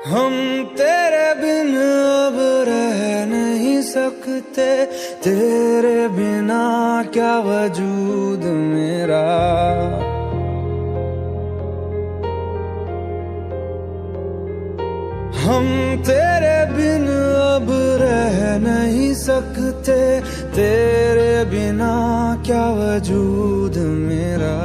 हम तेरे बिन अब रह नहीं सकते, तेरे बिना क्या वजूद मेरा। हम तेरे बिन अब रह नहीं सकते, तेरे बिना क्या वजूद मेरा।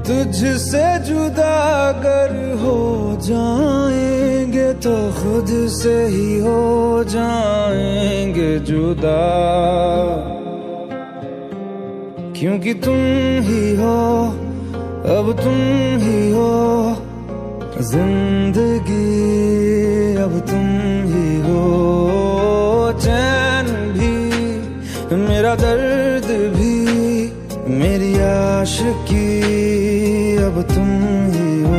तुझसे जुदा अगर हो जाएंगे तो खुद से ही हो जाएंगे जुदा, क्योंकि तुम ही हो, अब तुम ही हो जिंदगी, अब तुम ही हो। चैन भी मेरा दर्द भी मेरी आशिकी, अब तुम ही हो।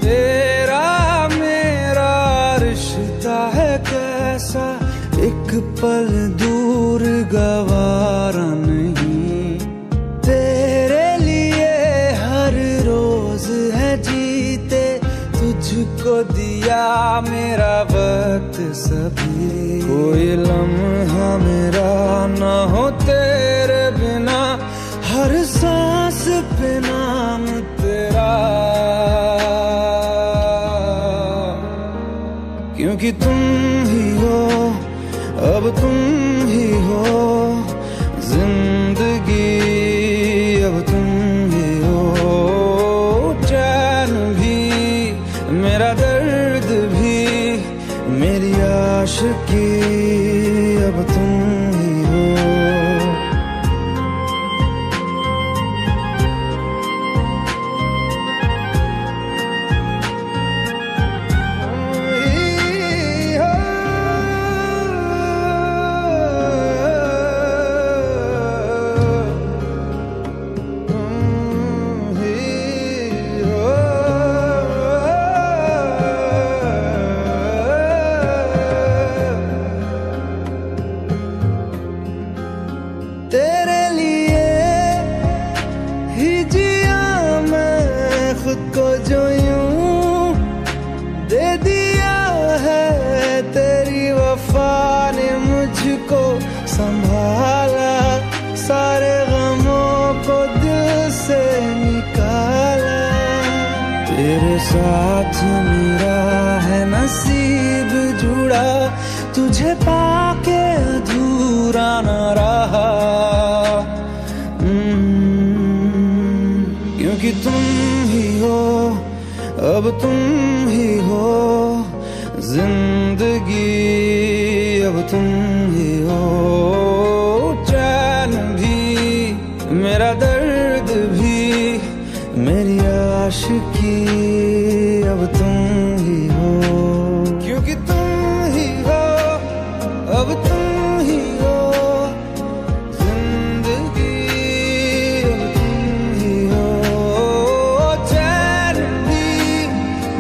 तेरा मेरा रिश्ता है कैसा, एक पल दूर गवारा नहीं। तेरे लिए हर रोज है जीते, तुझको दिया मेरा वक्त सभी। कोई लम्हा मेरा ना हो तेरे बिना, हर सांस पे नाम तेरा, क्योंकि तुम ही हो, अब तुम ही हो जिंदगी, अब तुम ही हो। चैन भी मेरा दर्द भी मेरी आशिकी, अब तुम ही हो। तेरे लिए ही जिया मैं खुद को, जो यूं दे दिया है तेरी वफा ने मुझको संभाला। सारे गमों को दिल से निकाला, तेरे साथ मेरा है नसीब जुड़ा, तुझे पाके अधूरा न रहा। क्योंकि तुम ही हो, अब तुम ही हो जिंदगी, अब तुम ही हो। चैन भी मेरा दर्द भी मेरी आशिकी, अब तुम ही हो, क्योंकि तुम ही हो, अब तुम ही हो जिंदगी, अब तुम ही हो। चैन भी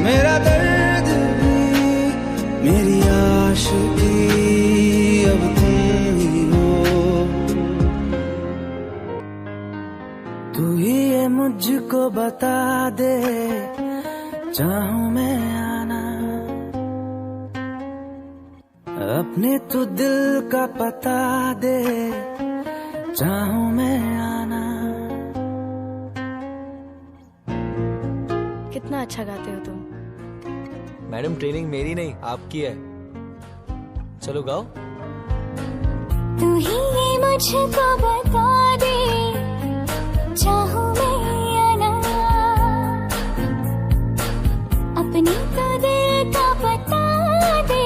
मेरा दर्द भी मेरी आशिकी, अब तुम ही हो। तू ही ये मुझको बता दे, चाहूं मैं आना, अपने तू दिल का पता दे, चाहूं मैं आना। कितना अच्छा गाते हो तुम। मैडम ट्रेनिंग मेरी नहीं आपकी है, चलो गाओ। तू ही ये मुझको बता दे, चाहूं मैं आना, अपनी तो दिल का पता दे,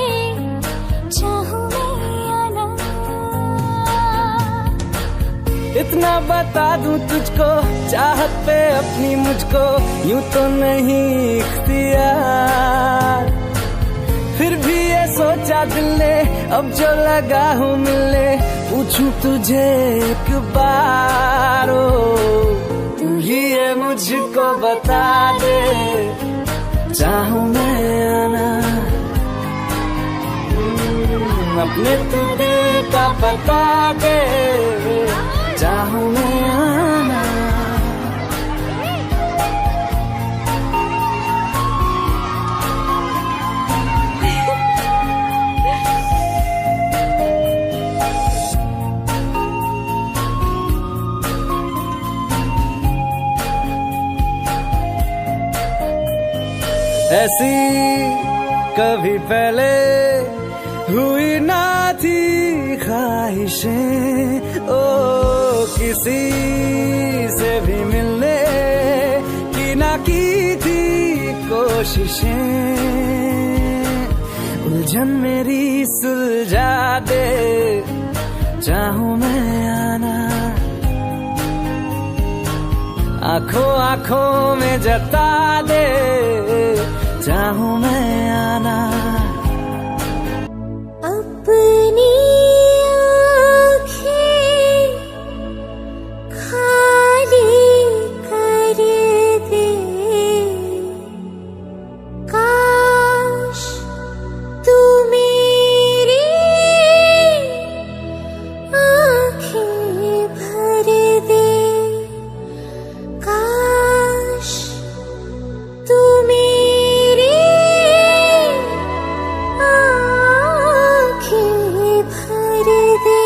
चाहूं मैं आना। इतना बता दूं तुझको, चाहत पे अपनी मुझको यूं तो नहीं इख्तियार, फिर भी ये सोचा दिल ने अब जो लगा हूँ मिलने, पूछूं तुझे एक बार, तू ही है मुझको बता दे, चाहूं मैं आना अपने तू दिल का पता दे, चाहूं मैं आना। ऐसी कभी पहले हुई ना थी ख्वाहिशें, ओ किसी से भी मिलने की ना की थी कोशिशें, उलझन मेरी सुलझा दे, चाहूं मैं आना आंखों आंखों में जता दे, चाहूं मैं आना। अपनी आँखें खाली कर दे, काश तू मेरी आँखें भर दे, काश तू मेरी आँखें भर दे।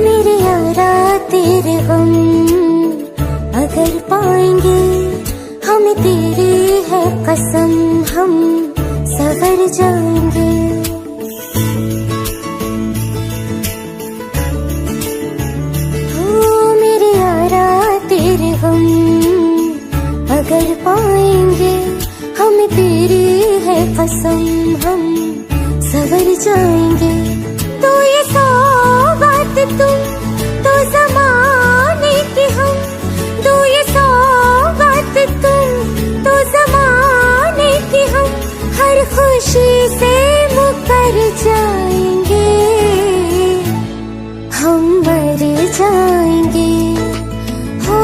मेरे यारा तेरे गम अगर पाएंगे, हमें तेरी है कसम, हम सवर जाएंगे। हो मेरे यारा तेरे गम अगर पाएंगे, हमें तेरी है कसम, हम सवर जाएंगे। तो ये सौगात तुम तो ज़माने की हम, तो ये सौगात तुम तो ज़माने की हम, हर खुशी से मुकर जाएंगे, हम मर जाएंगे, हो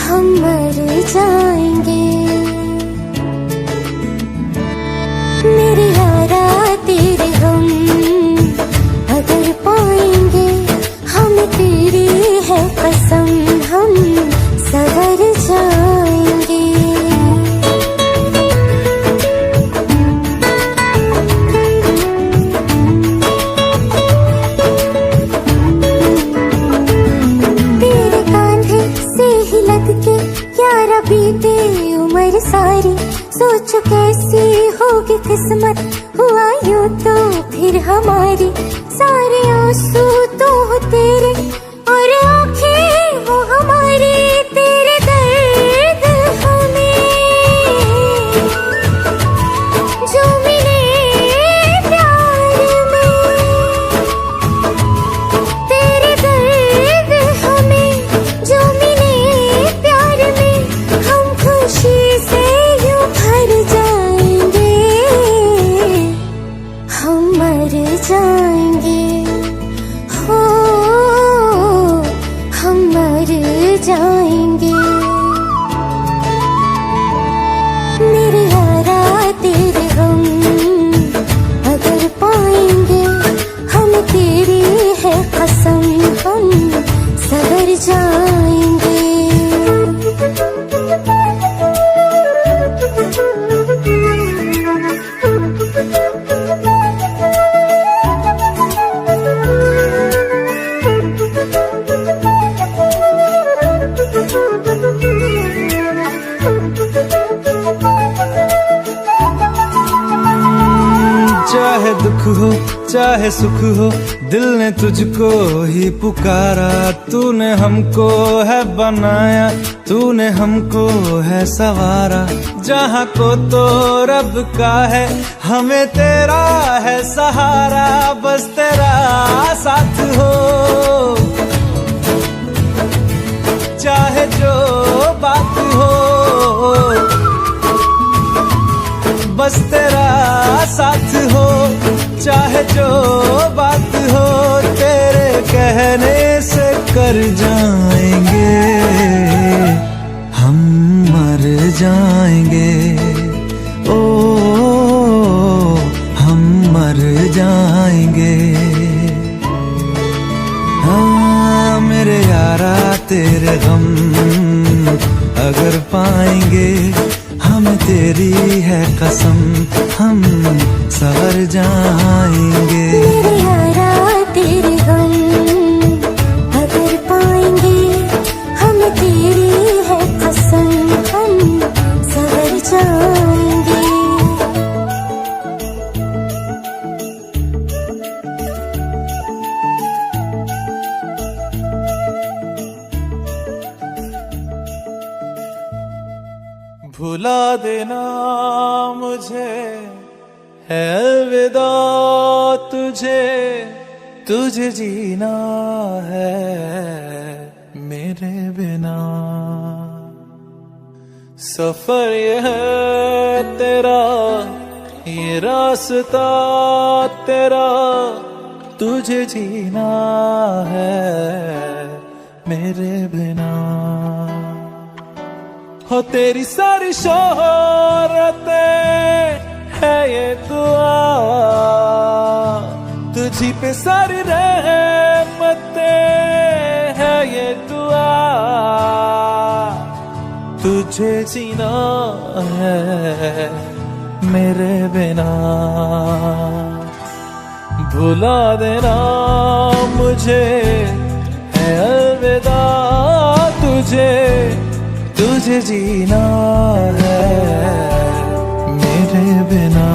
हम मर जाएंगे। मेरे यारा तेरे हम अगर पाएंगे, हमें तेरी है कसम, हम सवर जाएंगे। तेरे कांधे से ही लग के यारा बीते उम्र सारी, सोचो कैसी होगी किस्मत, हुआ यूं तो फिर हमारी, सारे आंसू तो हो तेरे और आंखें हो हमारी, तेरे दर्द हमें जो मिले प्यार में, तेरे दर्द हमें जो मिले प्यार में, हम खुशी से यूं भर जाएंगे, हम मर जाएंगे, हो हम मर जाएंगे। मेरे यारा तेरे हम अगर पाएंगे, हमें तेरी है कसम, हम सवर जाएंगे। चाहे दुख हो चाहे सुख हो, दिल ने तुझको ही पुकारा। तूने हमको है बनाया, तूने हमको है सवारा। जहाँ को तो रब का है, हमें तेरा है सहारा। बस तेरा साथ हो, चाहे जो बात हो, बस तेरा साथ हो, चाहे जो बात हो। तेरे कहने से कर जाएंगे, हम मर जाएंगे। ओ हम मर जाएंगे। हाँ मेरे यारा तेरे गम अगर पाएंगे, हमें तेरी है कसम, हम सवर जाएंगे। मेरे यारा तेरे गम अगर पाएंगे, हमें तेरी है कसम, हम सवर जाएंगे। भुला देना मुझे है अलविदा तुझे, तुझे जीना है मेरे बिना। सफर ये है तेरा, ये रास्ता तेरा, तुझे जीना है मेरे बिना। हो तेरी सारी शोहरतें है ये दुआ, तुझी पे सारी रहमतें है ये दुआ। तुझे जीना है मेरे बिना। भुला देना मुझे है अलविदा तुझे, तुझे जीना है मेरे बिना।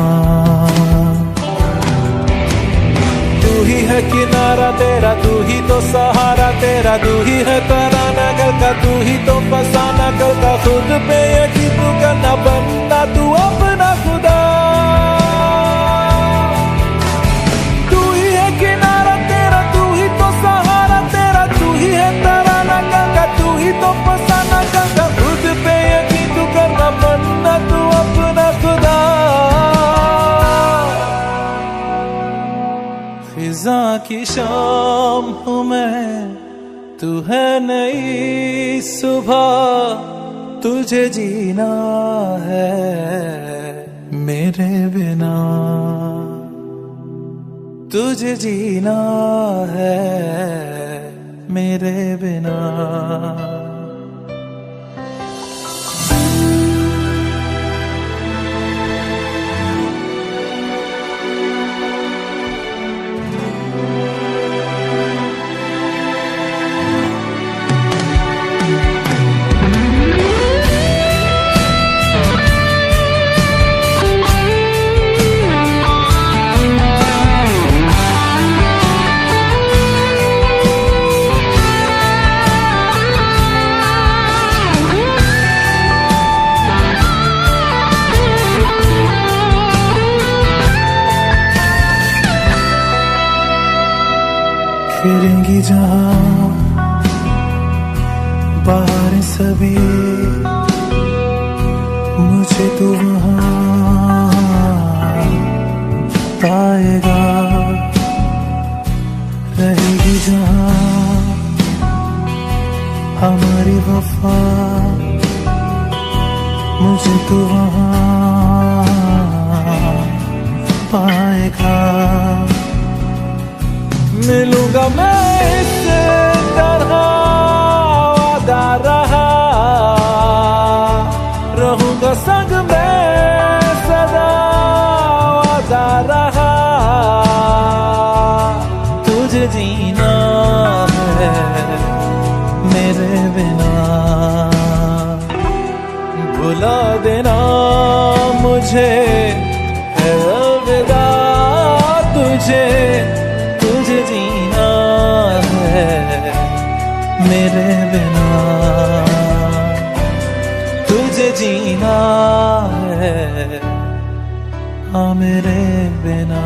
तू ही है किनारा तेरा, तू ही तो सहारा तेरा, तू ही है तराना घर का, तू ही तो फसाना घर का। खुद पे यकीन तू करना, बनना तू अपना खुदा। तू ही है किनारा तेरा, तू ही तो सहारा तेरा, तू ही है तराना घर का, तू ही तो फसाना घर का। खुद पे यकीन तू करना, बनना तू अपना खुदा। फिजा की शाम हूँ मैं, तू है नई सुबह, तुझे जीना है मेरे बिना। तुझे जीना है मेरे बिना। फिरेंगी जहाँ बाहर सभी, मुझे तू वहाँ पाएगा। रहेगी जहाँ हमारी वफा, मुझे तू वहाँ पाएगा। मिलूंगा मैं इस तरह वादा रहा, रहूंगा संग में सदा वादा रहा। तुझे जीना है मेरे बिना। भुला देना मुझे है अलविदा तेरे बिना तुझे जीना है हाँ मेरे बिना।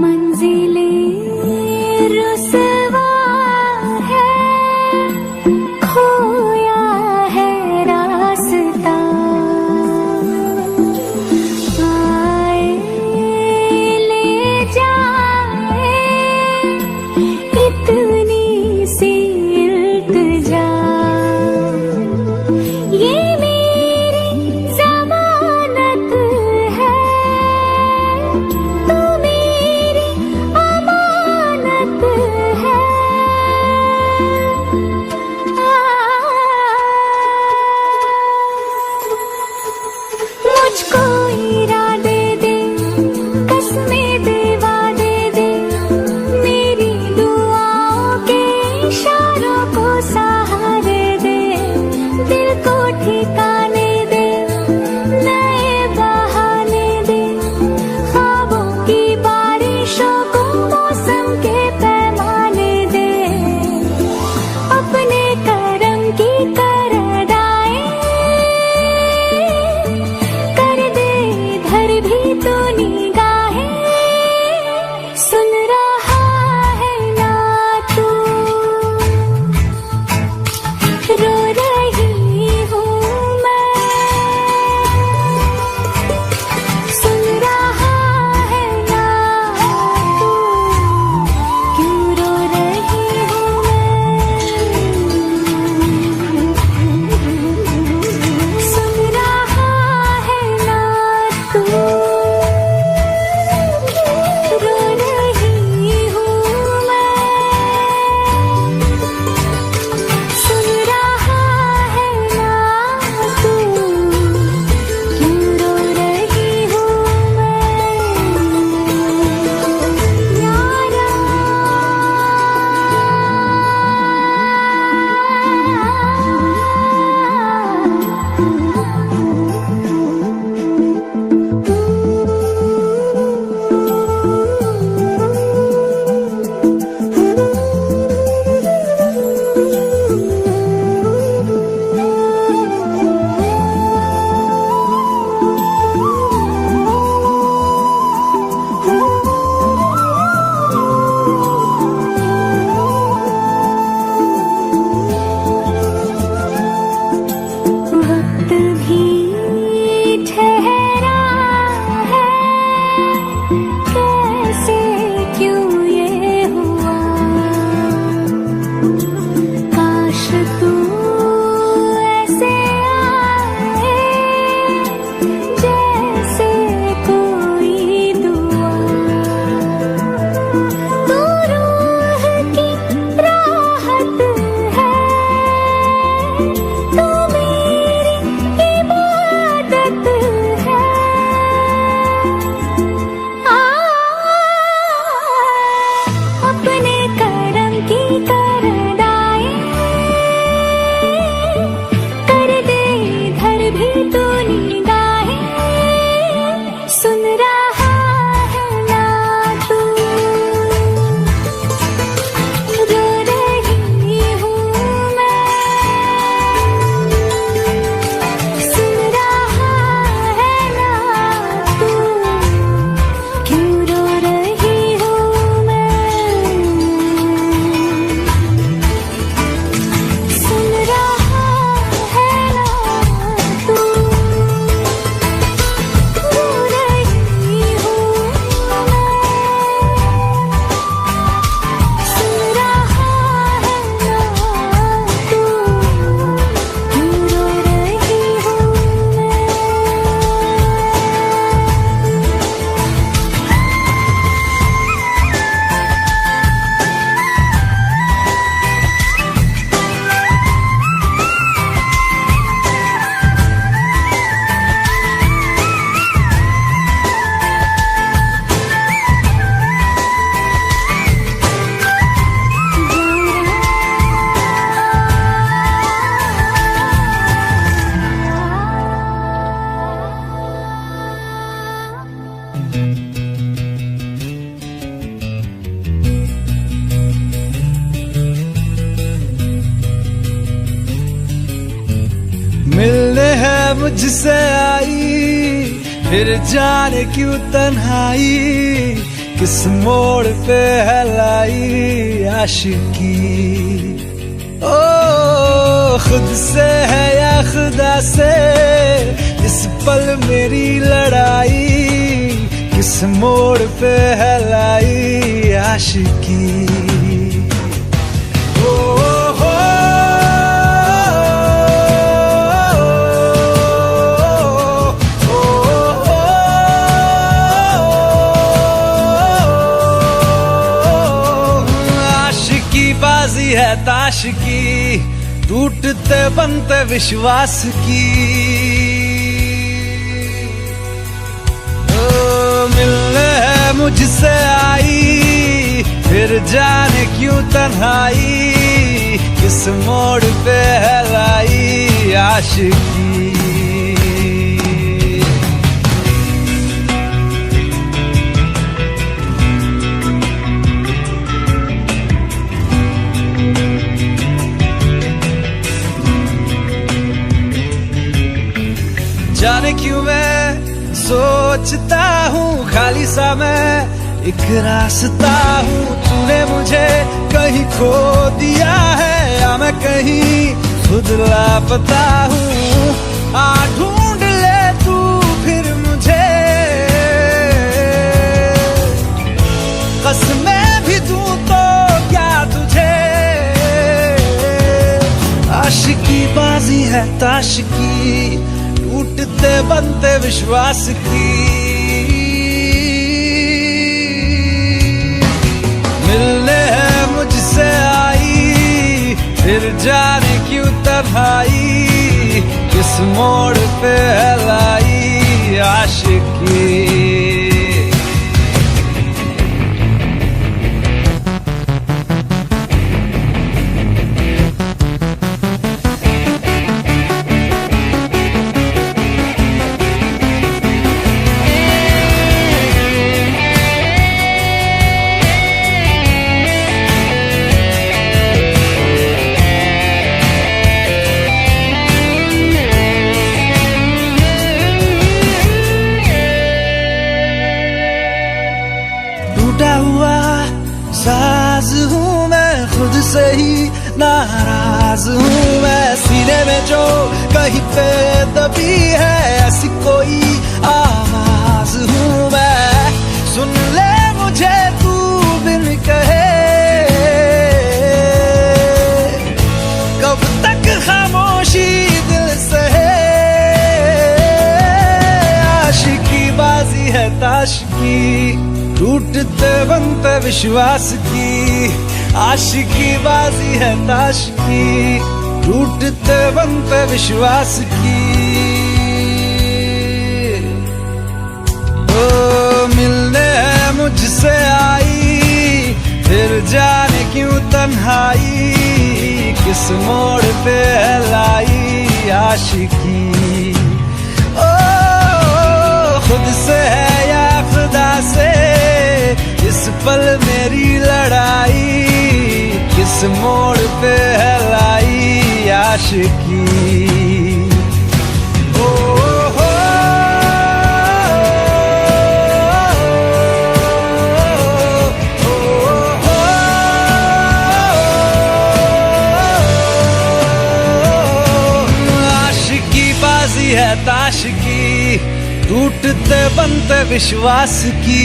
मंजिलें रुसवा है, खोया है रास्ता, आए ले जाए इतनी सी इल्तिजा, ये मेरी जमानत है, तू मेरी अमानत है। मुझको इरादे दे, कसमें दे, वादे दे, मेरी दुआओं के इशारों को सहारे दे, दिल को ठिकाने दे, नए बहाने दे, ख्वाबों की बारिशों को मौसम के पैमाने दे, अपने करम की करदाएं कर दे इधर भी तो निगाहें, सुन रहा है ना तू, रो रही हूँ मैं, सुन रहा है ना तू, क्यों रो रही हूँ मैं, सुन रहा है ना तू, रो रही हूँ मैं, सुन रहा है ना तू, क्यों रो रही हूँ मैं, यारा। मिलने है मुझसे आई, फिर जाने क्यों तन्हाई, किस मोड़ पे है लाई आशिकी। ओ खुद से है या खुदा से, इस पल मेरी लड़ाई, किस मोड़ पे है लाई आशिकी। बाजी है ताश की, टूटते बनते विश्वास की। ओ मिलने है मुझसे आई, फिर जाने क्यों तन्हाई, किस मोड़ पे है लाई आशिकी। जाने क्यों मैं सोचता हूँ खाली सा मैं एक रास्ता हूँ, तूने मुझे कहीं खो दिया है या मैं कहीं खुद लापता हूँ। आ ढूंढ ले तू फिर मुझे, कसमें भी दूं तो क्या तुझे। आशिकी बाजी है ताश की, टूटते बनते विश्वास की। मिलने है मुझसे आई, फिर जाने क्यों तन्हाई, किस मोड़ पे है लाई आशिकी। टूटा हुआ साज हूँ मैं, खुद से ही नाराज हूँ मैं। सीने में जो कहीं पे दबी है ऐसी कोई आवाज हूँ मैं। सुन ले मुझे तू बिन कहे, कब तक खामोशी दिल सहे। आशिकी बाजी है ताश की, टूटते बनते विश्वास की। आशिकी बाजी है ताश की, टूटते बनते विश्वास की। ओ मिलने है मुझसे आई, फिर जाने क्यों तन्हाई, किस मोड़ पे है लाई आशिकी। ओ खुद से है या खुदा से, इस पल मेरी लड़ाई, किस मोड़ पे है लाई आशिकी। ओ हो आशिकी बाजी है ताश की, टूटते बनते विश्वास की।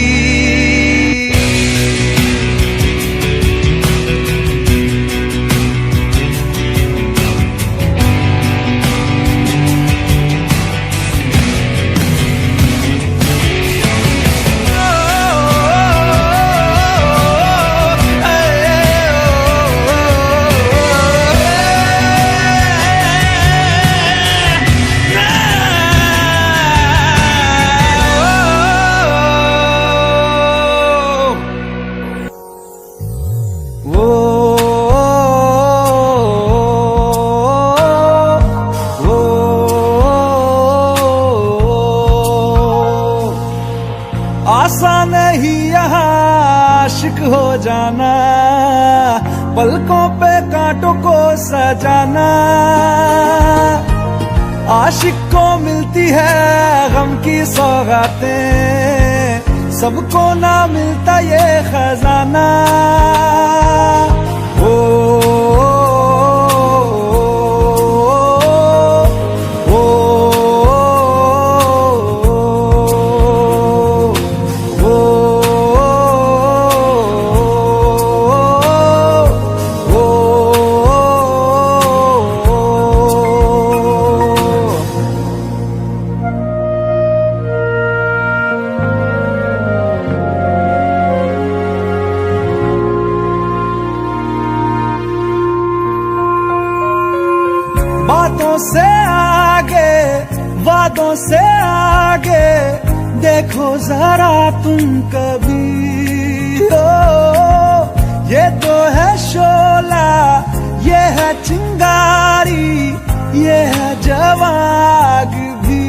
आसान नहीं यहाँ आशिक हो जाना, पलकों पे कांटों को सजाना। आशिक को मिलती है गम की सौगातें, सबको ना मिलता ये खजाना। ओ, बातों से आगे, वादों से आगे, देखो जरा तुम कभी। ओ, ये तो है शोला, ये है चिंगारी, ये है जवाग भी।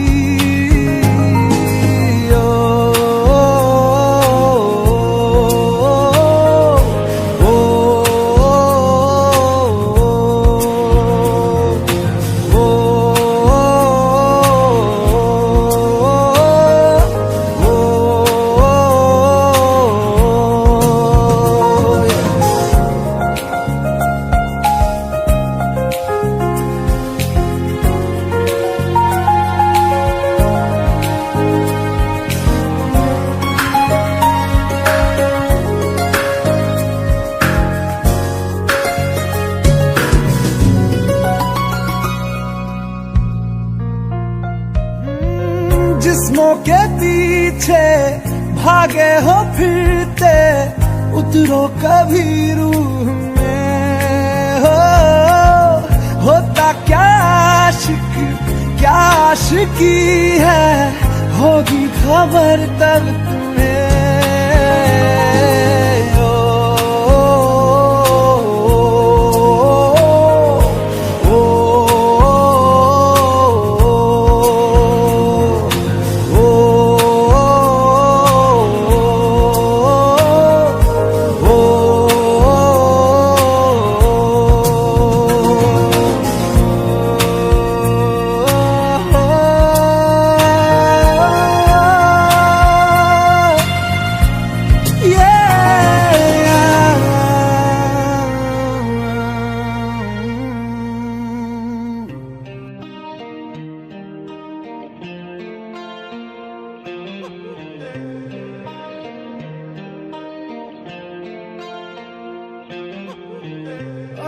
जिस्मों के पीछे भागे हो फिरते, उतरो कभी रूह में। होता क्या आशिक, क्या आशिकी है, होगी खबर तब तुम्हें।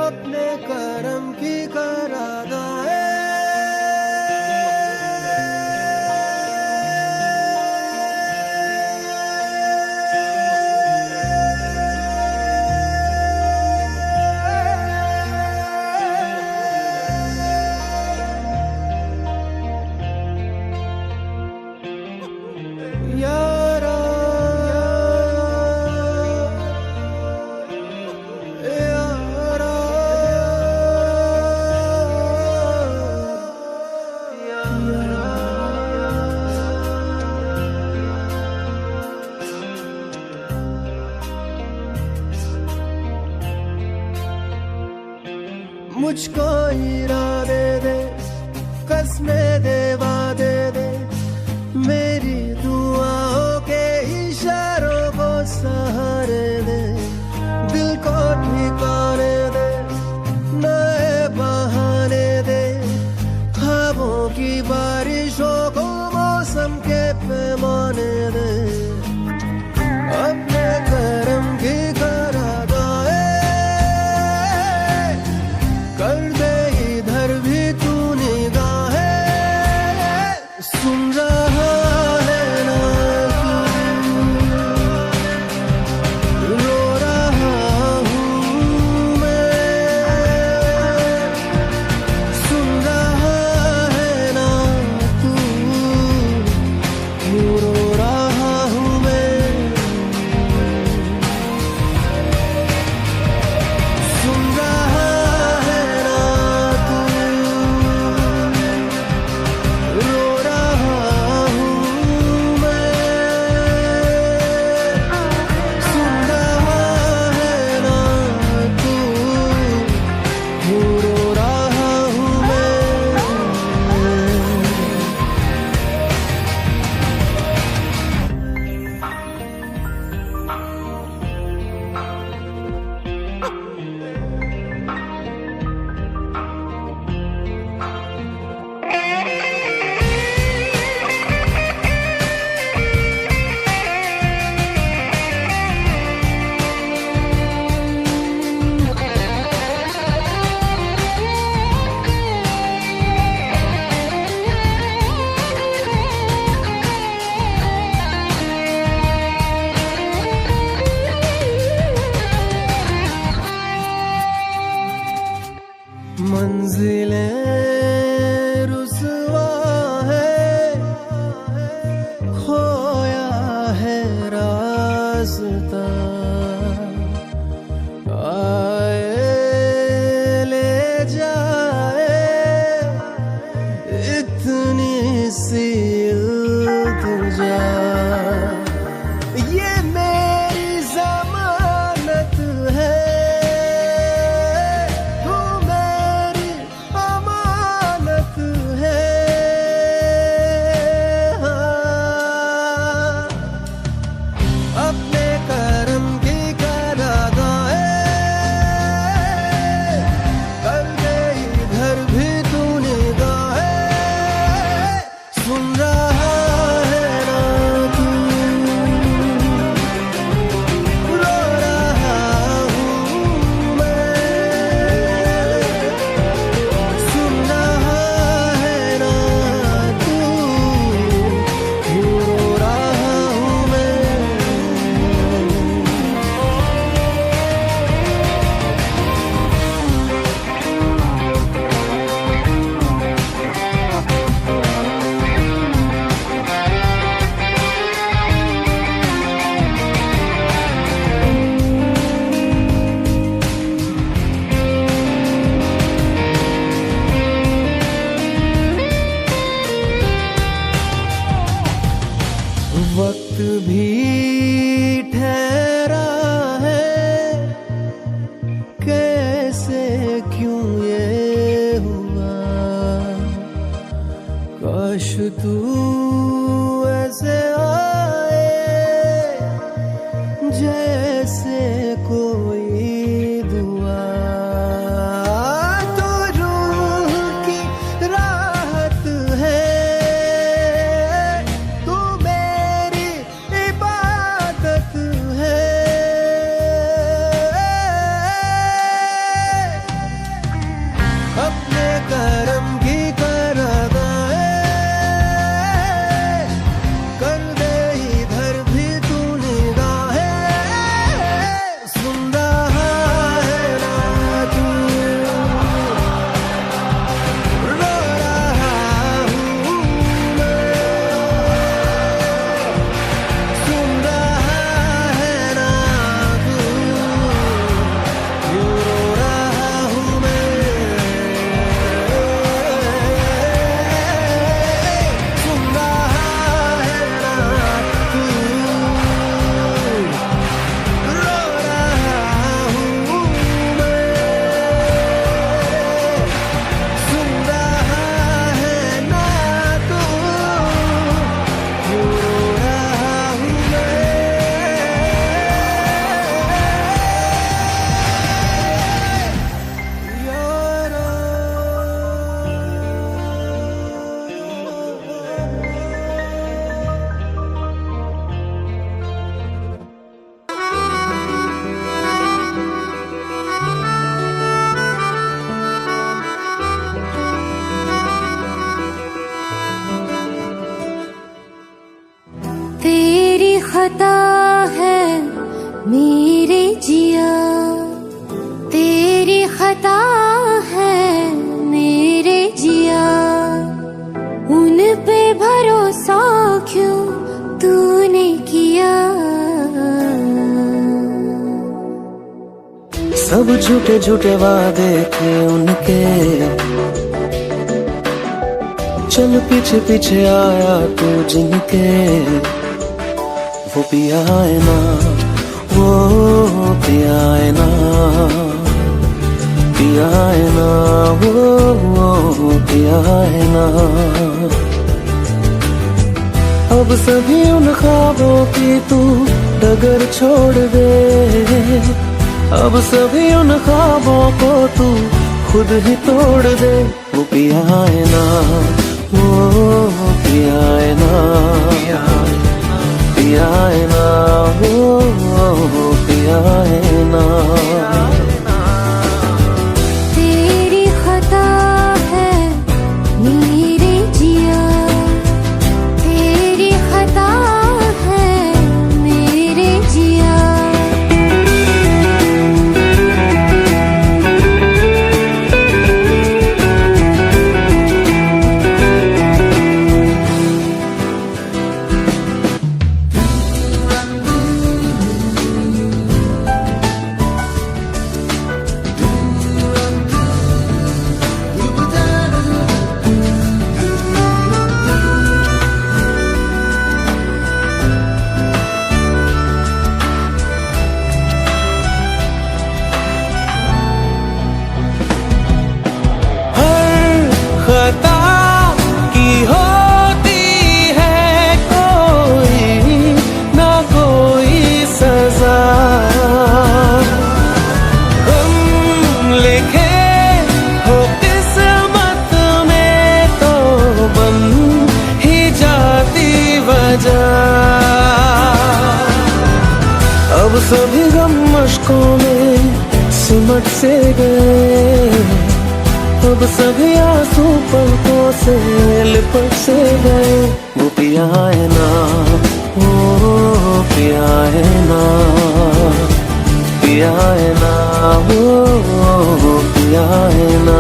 अपने करम की करादाए, यारा मुझको इरादे दे, कसमें दे, वादे दे, मेरी दुआओं के इशारों को सहारे दे, दिल को ठिकाने दे, नए बहाने दे, ख्वाबों की बारिशों को मौसम के पैमाने दे। अपने करम की करादाए कर दे इधर रास्ता आए ले जाए इतनी सी इल्तिजा, ये मेरी जमानत है, तू मेरी अमानत है। हाँ, अपने करम की करादाए कर दे इधर भी तू निगाहें, सुन रहा है ना तू, रो रहा हूँ मैं, सुन रहा है ना तू, रो रहा हूँ मैं। वक्त भी ठहरा है, कैसे क्यों ये हुआ, काश तू ऐसे आए जैसे कोई दुआ, तो रूह की राहत है, तू मेरी इबादत है। अपने करम की करादाए कर दे इधर भी तू निगाहें, सुन रहा है ना तू, रो रहा हूँ मैं, सुन रहा है ना तू, रो रहा हूँ मैं, सुन रहा है ना तू, रो रहा हूँ मैं, सुन रहा है ना तू, रो रहा हूँ मैं। तेरी खता है मेरे जिया, तेरी खता है मेरे जिया, उन पे भरोसा क्यों तूने किया। सब झूठे झूठे वादे थे उनके, चल पीछे पीछे आया तू जिनके, वो पिया है ना, वो पिया है ना, पिया है ना, वो पिया है ना। अब सभी उन ख्वाबों की तू डगर छोड़ दे, अब सभी उन ख्वाबों को तू खुद ही तोड़ दे, वो पिया है ना, वो पिया है ना, पिया है ना, वो पिया है ना। तेरी खता है मेरे जिया, तेरी खता है मेरे जिया। सभी गम मशकों में सिमट से गए, अब सभी आंसू पलकों से लिपट से गए। वो पिया है ना, वो पिया है ना, पिया है ना, वो पिया है ना।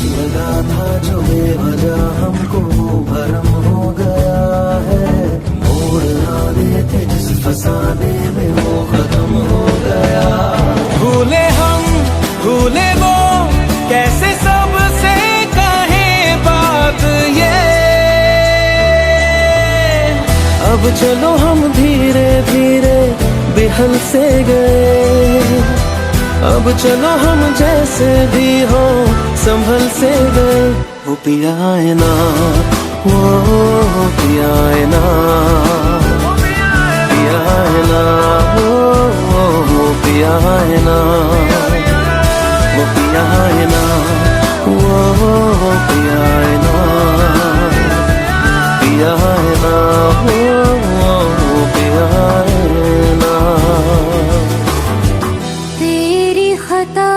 लगा था जो बेवजह हमको भरम हो गया है, मोड़ ना देते जिस फसाने में वो खत्म हो गया। भूले हम भूले वो, कैसे सबसे कहे बात ये। अब चलो हम धीरे धीरे बेहल से गए, अब चलो हम जैसे भी हो संभल से गए। वो पिया है ना, वो पिया है ना, पिया है ना, वो पिया है ना, वो पिया है ना, वो पिया है ना, पिया है ना, वो पिया है ना। तेरी खता